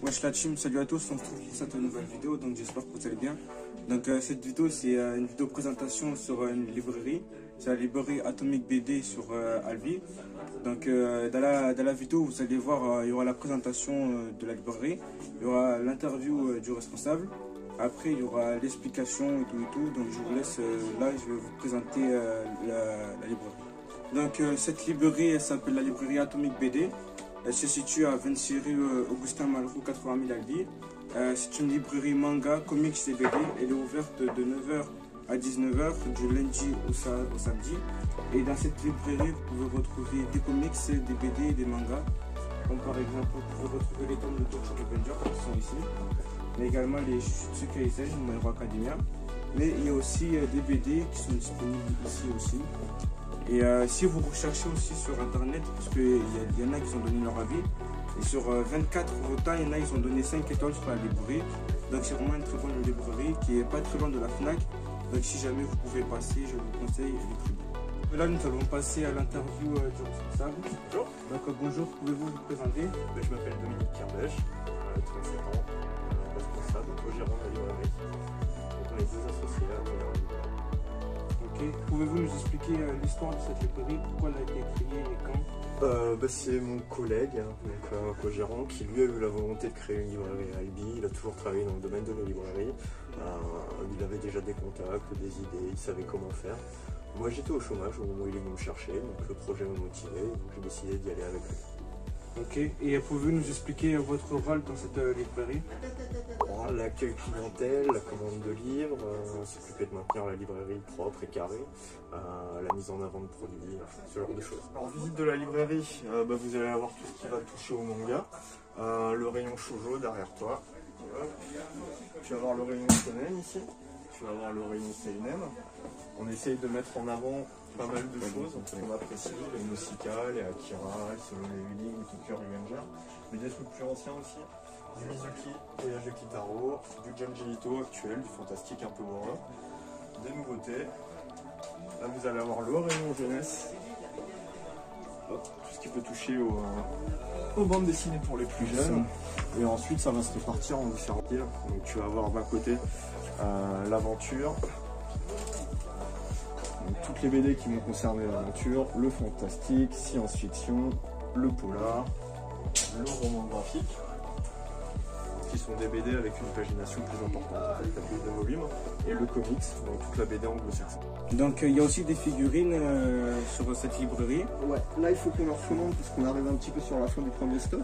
Wesh la team, salut à tous, on se retrouve pour cette nouvelle vidéo, donc j'espère que vous allez bien. Donc cette vidéo c'est une vidéo présentation sur une librairie, c'est la librairie Atomic BD sur Albi. Donc dans la vidéo vous allez voir, il y aura la présentation de la librairie, il y aura l'interview du responsable, après il y aura l'explication et tout, donc je vous laisse là, je vais vous présenter la librairie. Donc cette librairie elle s'appelle la librairie Atomic BD. Elle se situe à 26 rue Augustin Malraux, 80 000 Albi. C'est une librairie manga, comics et BD. Elle est ouverte de 9h à 19h du lundi au samedi. Et dans cette librairie, vous pouvez retrouver des comics, des BD et des mangas. Comme par exemple, vous pouvez retrouver les tomes de Tokyo Revenger qui sont ici. Mais également les Jujutsu Kaisen, My Hero Academia. Mais il y a aussi des BD qui sont disponibles ici aussi. Et si vous recherchez aussi sur internet, parce qu'il y en a qui ont donné leur avis, et sur 24 votants, il y en a qui ont donné 5 étoiles sur la librairie. Donc c'est vraiment une très bonne librairie qui n'est pas très loin de la FNAC. Donc si jamais vous pouvez passer, je vous conseille, elle est très bonne. Là nous allons passer à l'interview du responsable. Bonjour. Donc bonjour, pouvez-vous vous présenter? Je m'appelle Dominique Kerbèche, 37 ans, responsable, co-gérant de la librairie. Donc on est deux associés là. Pouvez-vous nous expliquer l'histoire de cette librairie, pourquoi elle a été créée et quand? C'est mon collègue, donc un co-gérant, qui lui a eu la volonté de créer une librairie à Albi. Il a toujours travaillé dans le domaine de la librairie. Il avait déjà des contacts, des idées, il savait comment faire. Moi j'étais au chômage au moment où il est venu me chercher, donc le projet m'a motivé, donc j'ai décidé d'y aller avec lui. Ok, et pouvez-vous nous expliquer votre rôle dans cette librairie? L'accueil clientèle, la commande de livres, s'occuper de maintenir la librairie propre et carrée, la mise en avant de produits, ce genre de choses. Alors visite de la librairie, vous allez avoir tout ce qui va toucher au manga, le rayon shoujo derrière toi, tu vas avoir le rayon shonen ici, tu vas avoir le rayon seinen. On essaye de mettre en avant pas mal de choses qu'on apprécie, les Nausicaa, les Akira, les Solo Leveling, les Tokyo Revenger, mais des trucs plus anciens aussi, du Mizuki, Voyage de Kitaro, du Junji Ito actuel, du fantastique un peu moins, des nouveautés. Là vous allez avoir le rayon jeunesse, tout ce qui peut toucher aux bandes dessinées pour les plus jeunes, et ensuite ça va se répartir en différents tirs. Donc tu vas avoir d'un côté l'aventure, toutes les BD qui vont concerner l'aventure, le fantastique, science-fiction, le polar, le roman graphique, qui sont des BD avec une pagination plus importante, en fait, plus de volume, et le comics, donc toute la BD anglo-saxonne. Donc il y a aussi des figurines sur cette librairie. Ouais, là il faut qu'on en recommande parce qu'on arrive un petit peu sur la fin du premier stock.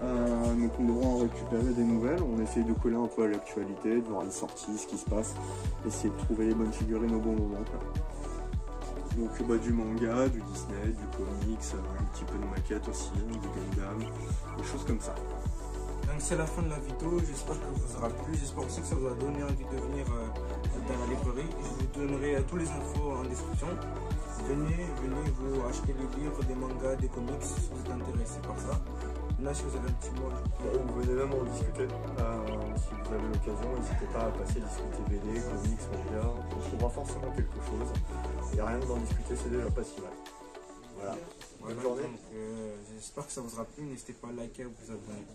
Donc on devra en récupérer des nouvelles. On essaye de coller un peu à l'actualité, de voir les sorties, ce qui se passe, essayer de trouver les bonnes figurines au bon moment, quoi. Donc du manga, du Disney, du comics, un petit peu de maquettes aussi, du Gundam, des choses comme ça. Donc c'est la fin de la vidéo, j'espère que vous aura plu, j'espère aussi que ça vous a donné envie de venir dans la librairie. Je vous donnerai tous les infos en description. Venez vous acheter des livres, des mangas, des comics si vous êtes intéressé par ça. Là si vous avez un petit mot, vous venez même en discuter. Si vous avez l'occasion, n'hésitez pas à passer discuter BD, comics, manga. On trouvera forcément quelque chose. Et rien que d'en discuter, c'est déjà pas si mal. Voilà. Bonne journée. J'espère que ça vous aura plu, n'hésitez pas à liker et à vous abonner.